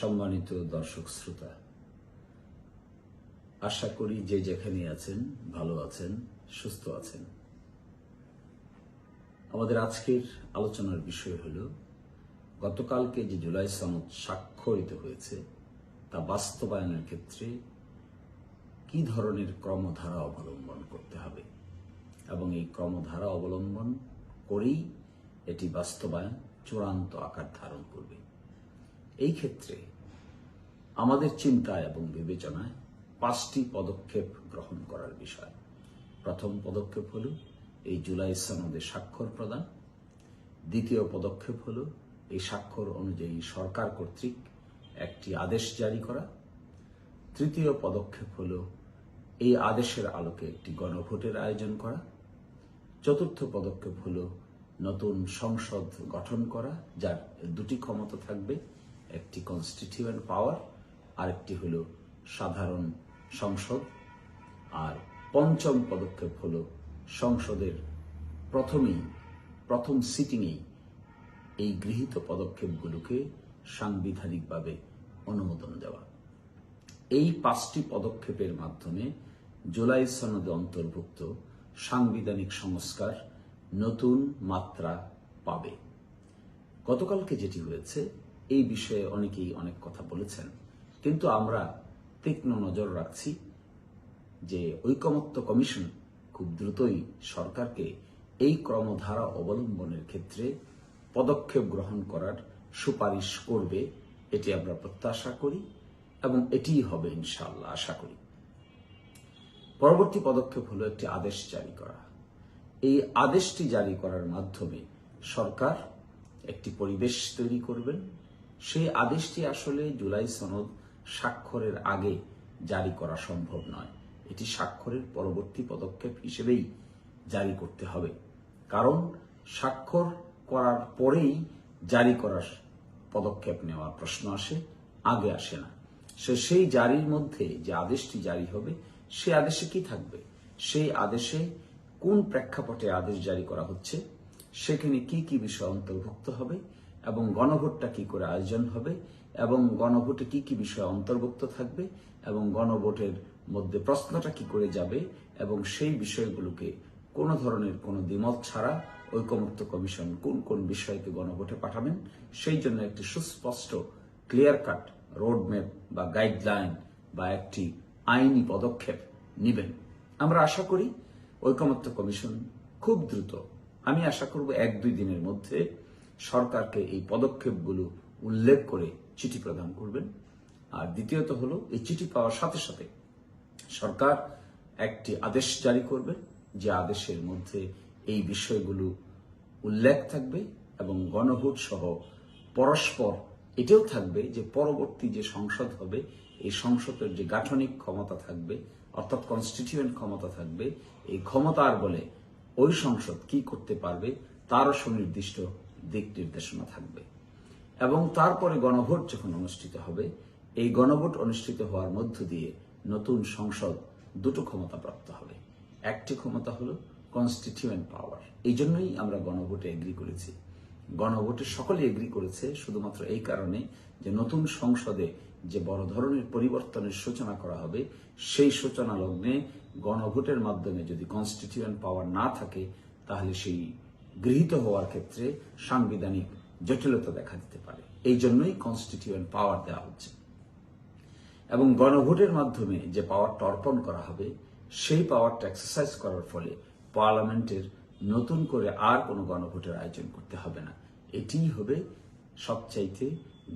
সম্মানিত দর্শক শ্রোতা, আশা করি যে যেখানে আছেন ভালো আছেন, সুস্থ আছেন। আমাদের আজকের আলোচনার বিষয় হল গতকালকে যে জুলাই সনদ স্বাক্ষরিত হয়েছে তা বাস্তবায়নের ক্ষেত্রে কি ধরনের ক্রমধারা অবলম্বন করতে হবে এবং এই ক্রমধারা অবলম্বন করেই এটি বাস্তবায়ন চূড়ান্ত আকার ধারণ করবে। এই ক্ষেত্রে আমাদের চিন্তায় এবং বিবেচনায় 5টি পদক্ষেপ গ্রহণ করার বিষয়। প্রথম পদক্ষেপ হল এই জুলাই সনদে স্বাক্ষর প্রদান। দ্বিতীয় পদক্ষেপ হল এই স্বাক্ষর অনুযায়ী সরকার কর্তৃক একটি আদেশ জারি করা। তৃতীয় পদক্ষেপ হল এই আদেশের আলোকে একটি গণভোটের আয়োজন করা। চতুর্থ পদক্ষেপ হল নতুন সংসদ গঠন করা, যার দুটি ক্ষমতা থাকবে, একটি কনস্টিটিউয়েন্ট পাওয়ার আর একটি হল সাধারণ সংসদ। আর পঞ্চম পদক্ষেপ হল সংসদের প্রথম সিটিংয়েই এই গৃহীত পদক্ষেপগুলোকে সাংবিধানিকভাবে অনুমোদন দেওয়া। এই 5টি পদক্ষেপের মাধ্যমে জুলাই সনদে অন্তর্ভুক্ত সাংবিধানিক সংস্কার নতুন মাত্রা পাবে। গতকালকে যেটি হয়েছে এই বিষয়ে অনেকেই অনেক কথা বলেছেন, কিন্তু আমরা তীক্ষ্ণ নজর রাখছি যে ঐকমত্য কমিশন খুব দ্রুতই সরকারকে এই ক্রমধারা অবলম্বনের ক্ষেত্রে পদক্ষেপ গ্রহণ করার সুপারিশ করবে, এটি আমরা প্রত্যাশা করি এবং এটিই হবে ইনশাআল্লাহ, আশা করি। পরবর্তী পদক্ষেপ হলো একটি আদেশ জারি করা। এই আদেশটি জারি করার মাধ্যমে সরকার একটি পরিবেশ তৈরি করবেন। সেই আদেশটি আসলে জুলাই সনদ স্বাক্ষরের আগে জারি করা সম্ভব নয়, এটি স্বাক্ষরের পরবর্তী পদক্ষেপ হিসেবেই জারি করতে হবে। কারণ স্বাক্ষর করার পরেই জারি করার পদক্ষেপ নেওয়ার প্রশ্ন আসে, আগে আসে না। সেই জারির মধ্যে যে আদেশটি জারি হবে সে আদেশে কি থাকবে, সেই আদেশে কোন প্রেক্ষাপটে আদেশ জারি করা হচ্ছে, সেখানে কি কি বিষয় অন্তর্ভুক্ত হবে এবং গণভোটটা কি করে আয়োজন হবে এবং গণভোটে কি কি বিষয় অন্তর্ভুক্ত থাকবে এবং গণভোটের মধ্যে প্রশ্নটা কি করে যাবে এবং সেই বিষয়গুলোকে কোনো ধরনের কোনো দ্বিমত ছাড়া ঐকমত্য কমিশন কোন কোন বিষয়কে গণভোটে পাঠাবেন, সেই জন্য একটি সুস্পষ্ট ক্লিয়ার কাট রোডম্যাপ বা গাইডলাইন বা একটি আইনি পদক্ষেপ নেবেন। আমরা আশা করি ঐকমত্য কমিশন খুব দ্রুত, আমি আশা করব 1-2 দিনের মধ্যে সরকারকে এই পদক্ষেপগুলো উল্লেখ করে চিঠি প্রদান করবেন। আর দ্বিতীয়ত হলো এই চিঠি পাওয়ার সাথে সাথে সরকার একটি আদেশ জারি করবে, যে আদেশের মধ্যে এই বিষয়গুলো উল্লেখ থাকবে এবং গণভোট সহ পরস্পর এটাও থাকবে যে পরবর্তী যে সংসদ হবে এই সংসদের যে গাঠনিক ক্ষমতা থাকবে অর্থাৎ কনস্টিটিউয়েন্ট ক্ষমতা থাকবে, এই ক্ষমতার বলে ওই সংসদ কি করতে পারবে তারও সুনির্দিষ্ট দিক নির্দেশনা থাকবে। এবং তারপরে গণভোট যখন অনুষ্ঠিত হবে, এই গণভোট অনুষ্ঠিত হওয়ার মধ্য দিয়ে নতুন সংসদ দুটো ক্ষমতা প্রাপ্ত হবে। একটি ক্ষমতা হলো কনস্টিটিউয়েন্ট পাওয়ার। এই জন্যই আমরা গণভোটে এগ্রি করেছি। গণভোটে সকলে এগ্রি করেছে শুধুমাত্র এই কারণে যে নতুন সংসদে যে বড় ধরনের পরিবর্তনের সূচনা করা হবে, সেই সূচনা লগ্নে গণভোটের মাধ্যমে যদি কনস্টিটিউয়েন্ট পাওয়ার না থাকে তাহলে সেই গৃহীত হওয়ার ক্ষেত্রে সাংবিধানিক জটিলতা দেখা দিতে পারে। এই জন্যই কনস্টিটিউয়েন্ট পাওয়ার দেওয়া হচ্ছে। এবং গণভোটের মাধ্যমে যে পাওয়ারটা অর্পণ করা হবে সেই পাওয়ারটা এক্সারসাইজ করার ফলে পার্লামেন্টের নতুন করে আর কোনো গণভোটের আয়োজন করতে হবে না। এটিই হবে সবচাইতে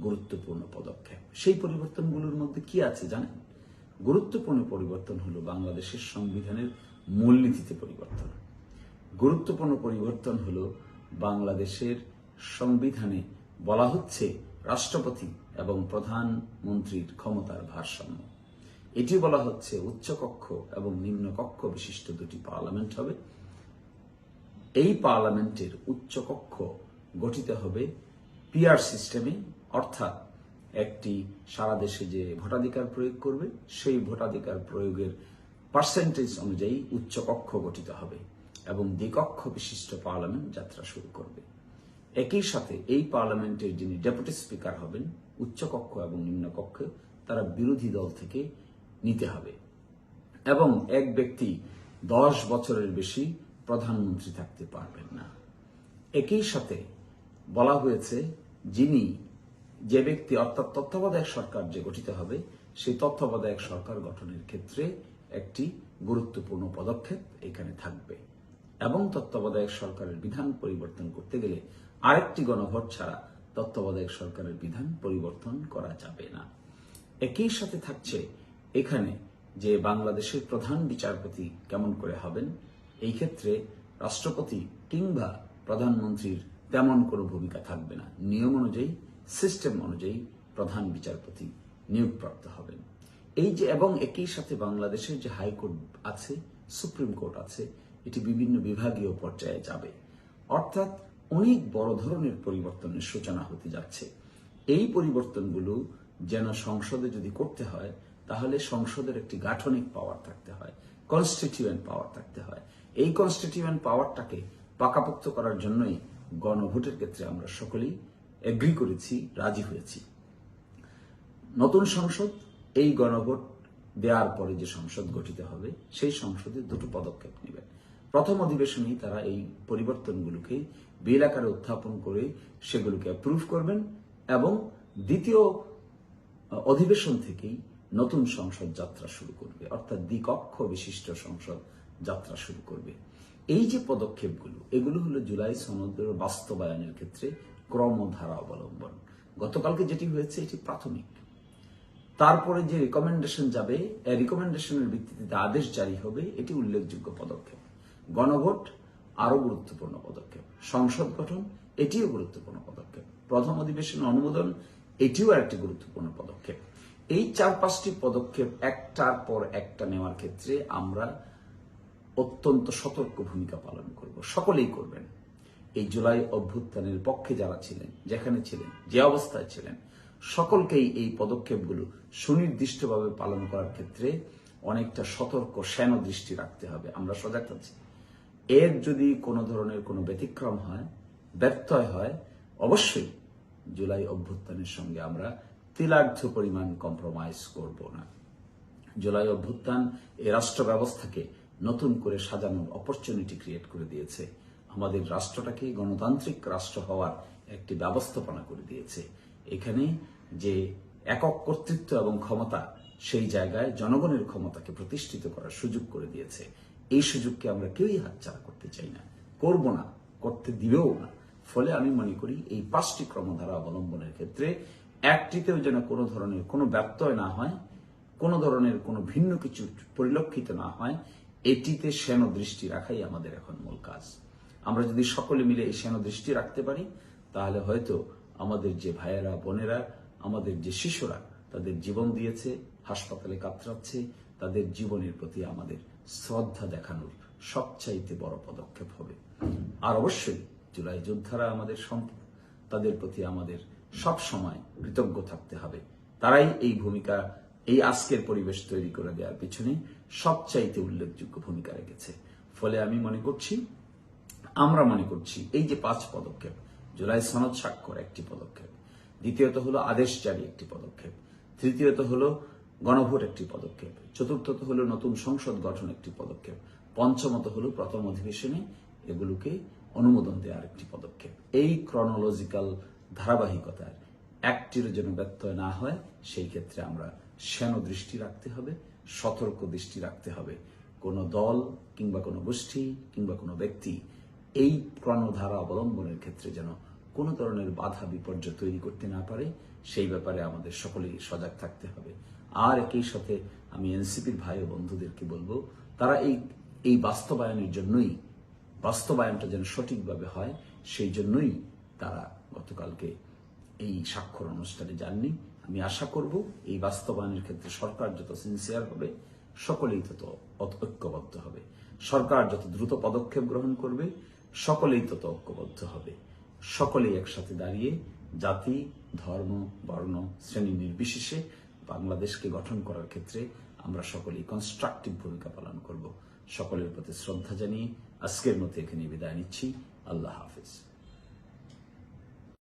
গুরুত্বপূর্ণ পদক্ষেপ। সেই পরিবর্তনগুলোর মধ্যে কি আছে জানেন? গুরুত্বপূর্ণ পরিবর্তন হলো বাংলাদেশের সংবিধানের মূলনীতিতে পরিবর্তন। গুরুত্বপূর্ণ পরিবর্তন হলো বাংলাদেশের সংবিধানে বলা হচ্ছে রাষ্ট্রপতি এবং প্রধানমন্ত্রীর ক্ষমতার ভারসাম্য। এটি বলা হচ্ছে উচ্চকক্ষ এবং নিম্নকক্ষ বিশিষ্ট দুটি পার্লামেন্ট হবে। এই পার্লামেন্টের উচ্চকক্ষ গঠিত হবে পিআর সিস্টেমে, অর্থাৎ একটি সারা দেশে যে ভোটাধিকার প্রয়োগ করবে সেই ভোটাধিকার প্রয়োগের পার্সেন্টেজ অনুযায়ী উচ্চকক্ষ গঠিত হবে এবং দ্বিকক্ষ বিশিষ্ট পার্লামেন্ট যাত্রা শুরু করবে। একই সাথে এই পার্লামেন্টের যিনি ডেপুটি স্পিকার হবেন উচ্চকক্ষ এবং নিম্নকক্ষ তারা বিরোধী দল থেকে নিতে হবে এবং এক ব্যক্তি 10 বছরের বেশি প্রধানমন্ত্রী থাকতে পারবেন না। একই সাথে বলা হয়েছে যে ব্যক্তি অর্থাৎ তত্ত্বাবধায়ক সরকার যে গঠিত হবে সেই তত্ত্বাবধায়ক সরকার গঠনের ক্ষেত্রে একটি গুরুত্বপূর্ণ পদক্ষেপ এখানে থাকবে এবং তত্ত্বাবধায়ক সরকারের বিধান পরিবর্তন করতে গেলে আরেকটি গণভোট ছাড়া তত্ত্বাবধায়ক সরকারের বিধান পরিবর্তন করা যাবে না। একই সাথে থাকছে এখানে যে বাংলাদেশের প্রধান বিচারপতি কেমন করে হবেন, এই ক্ষেত্রে রাষ্ট্রপতি কিংবা প্রধানমন্ত্রীর তেমন কোনো ভূমিকা থাকবে না। নিয়ম অনুযায়ী, সিস্টেম অনুযায়ী প্রধান বিচারপতি নিয়োগপ্রাপ্ত হবেন। এই যে এবং একই সাথে বাংলাদেশের যে হাইকোর্ট আছে, সুপ্রিম কোর্ট আছে, এটি বিভিন্ন বিভাগীয় পর্যায়ে যাবে। অর্থাৎ অনেক বড় ধরনের পরিবর্তনের সূচনা হতে যাচ্ছে। এই পরিবর্তনগুলো যেন সংসদে যদি করতে হয় তাহলে সংসদের একটি গাঠনিক পাওয়ার থাকতে হয়, কনস্টিটিউয়েন্ট পাওয়ার থাকতে হয়। এই কনস্টিটিউয়েন্ট পাওয়ারটাকে পাকাপোক্ত করার জন্যই গণভোটের ক্ষেত্রে আমরা সকলেই এগ্রি করেছি, রাজি হয়েছি। নতুন সংসদ এই গণভোট দেওয়ার পরে যে সংসদ গঠিত হবে সেই সংসদে দুটো পদক্ষেপ নেবেন। প্রথম অধিবেশনেই তারা এই পরিবর্তনগুলোকে বিল আকারে উত্থাপন করে সেগুলোকে অ্যাপ্রুভ করবেন এবং দ্বিতীয় অধিবেশন থেকেই নতুন সংসদ যাত্রা শুরু করবে, অর্থাৎ দ্বিকক্ষ বিশিষ্ট সংসদ যাত্রা শুরু করবে। এই যে পদক্ষেপগুলো, এগুলো হলো জুলাই সনদের বাস্তবায়নের ক্ষেত্রে ক্রমধারা অবলম্বন। গতকালকে যেটি হয়েছে এটি প্রাথমিক, তারপরে যে রিকমেন্ডেশন যাবে, এই রিকমেন্ডেশনের ভিত্তিতে আদেশ জারি হবে, এটি উল্লেখযোগ্য পদক্ষেপ। গণভোট আরো গুরুত্বপূর্ণ পদক্ষেপ, সংসদ গঠন এটিও গুরুত্বপূর্ণ পদক্ষেপ, প্রথম অধিবেশন অনুমোদন এটিও একটি গুরুত্বপূর্ণ পদক্ষেপ। এই 4-5টি পদক্ষেপ একটার পর একটা নেওয়ার ক্ষেত্রে আমরা অত্যন্ত সতর্ক ভূমিকা পালন করব, সকলেই করবেন। এই জুলাই অভ্যুত্থানের পক্ষে যারা ছিলেন, যেখানে ছিলেন, যে অবস্থায় ছিলেন, সকলকেই এই পদক্ষেপগুলো সুনির্দিষ্টভাবে পালন করার ক্ষেত্রে অনেকটা সতর্ক সেন দৃষ্টি রাখতে হবে। আমরা সজাগ আছি। এর যদি কোনো ধরনের কোনো ব্যতিক্রম হয়, ব্যত্যয় হয়, অবশ্যই জুলাই অভ্যুত্থানের সঙ্গে আমরা তিলার্ধ পরিমাণ কম্প্রোমাইজ করব না। জুলাই অভ্যুত্থান এই রাষ্ট্র ব্যবস্থাকে নতুন করে সাজানোর অপরচুনিটি ক্রিয়েট করে দিয়েছে, আমাদের রাষ্ট্রটাকে গণতান্ত্রিক রাষ্ট্র হওয়ার একটি ব্যবস্থাপনা করে দিয়েছে। এখানে যে একক কর্তৃত্ব এবং ক্ষমতা, সেই জায়গায় জনগণের ক্ষমতাকে প্রতিষ্ঠিত করার সুযোগ করে দিয়েছে। এই সুযোগকে আমরা কেউই হাতছাড়া করতে চাই না, করব না, করতে দিবেও না। ফলে আমি মনে করি এই 5টি ক্রমধারা অবলম্বনের ক্ষেত্রে একটিতেও যেন কোনো ধরনের কোনো ব্যত্যয় না হয়, কোনো ধরনের কোনো ভিন্ন কিছু পরিলক্ষিত না হয়, এটিতে সেন দৃষ্টি রাখাই আমাদের এখন মূল কাজ। আমরা যদি সকলে মিলে এই সেন দৃষ্টি রাখতে পারি তাহলে হয়তো আমাদের যে ভাইয়েরা, বোনেরা, আমাদের যে শিশুরা তাদের জীবন দিয়েছে, হাসপাতালে কাতরাচ্ছে, তাদের জীবনের প্রতি আমাদের শ্রদ্ধা দেখানোর সবচাইতে বড় পদক্ষেপ হবে। আর অবশ্যই জুলাই যোদ্ধারা আমাদের সম্পদ, তাদের প্রতি আমাদের সব সময় কৃতজ্ঞ থাকতে হবে। তারাই এই ভূমিকা, এই আজকের পরিবেশ তৈরি করে দেওয়ার পিছনে সবচাইতে উল্লেখযোগ্য ভূমিকা রেখেছে। ফলে আমরা মনে করছি এই যে 5 পদক্ষেপ, জুলাই সনদ স্বাক্ষর একটি পদক্ষেপ, দ্বিতীয়ত হলো আদেশ জারি একটি পদক্ষেপ, তৃতীয়ত হলো গণভোট একটি পদক্ষেপ, চতুর্থত হলো নতুন সংসদ গঠন একটি পদক্ষেপ, পঞ্চমত হলো প্রথম অধিবেশনে এগুলোকে অনুমোদন দেওয়ার একটি পদক্ষেপ। এই ক্রনোলজিক্যাল ধারাবাহিকতার একটির যেন ব্যত্যয় না হয়, সেই ক্ষেত্রে আমরা সেন দৃষ্টি রাখতে হবে, সতর্ক দৃষ্টি রাখতে হবে। কোনো দল কিংবা কোনো গোষ্ঠী কিংবা কোনো ব্যক্তি এই ক্রমধারা অবলম্বনের ক্ষেত্রে যেন কোনো ধরনের বাধা বিপর্যয় তৈরি করতে না পারে, সেই ব্যাপারে আমাদের সকলেই সজাগ থাকতে হবে। আর একই সাথে আমি এনসিপির ভাই ও বন্ধুদেরকে বলবো, তারা এই বাস্তবায়নের জন্যই, বাস্তবায়নটা যেন সঠিকভাবে হয় সেই জন্যই তারা গতকালকে এই স্বাক্ষর অনুষ্ঠানে যাননি। আমি আশা করব এই বাস্তবায়নের ক্ষেত্রে সরকার যত সিনসিয়ার হবে, সকলেই তত ঐক্যবদ্ধ হবে। সরকার যত দ্রুত পদক্ষেপ গ্রহণ করবে, সকলেই তত ঐক্যবদ্ধ হবে। সকলেই একসাথে দাঁড়িয়ে জাতি, ধর্ম, বর্ণ, শ্রেণী নির্বিশেষে বাংলাদেশকে গঠন করার ক্ষেত্রে আমরা সকলেই কনস্ট্রাকটিভ ভূমিকা পালন করব। সকলের প্রতি শ্রদ্ধা জানিয়ে আজকের মতো এখানে বিদায় নিচ্ছি। আল্লাহ হাফেজ।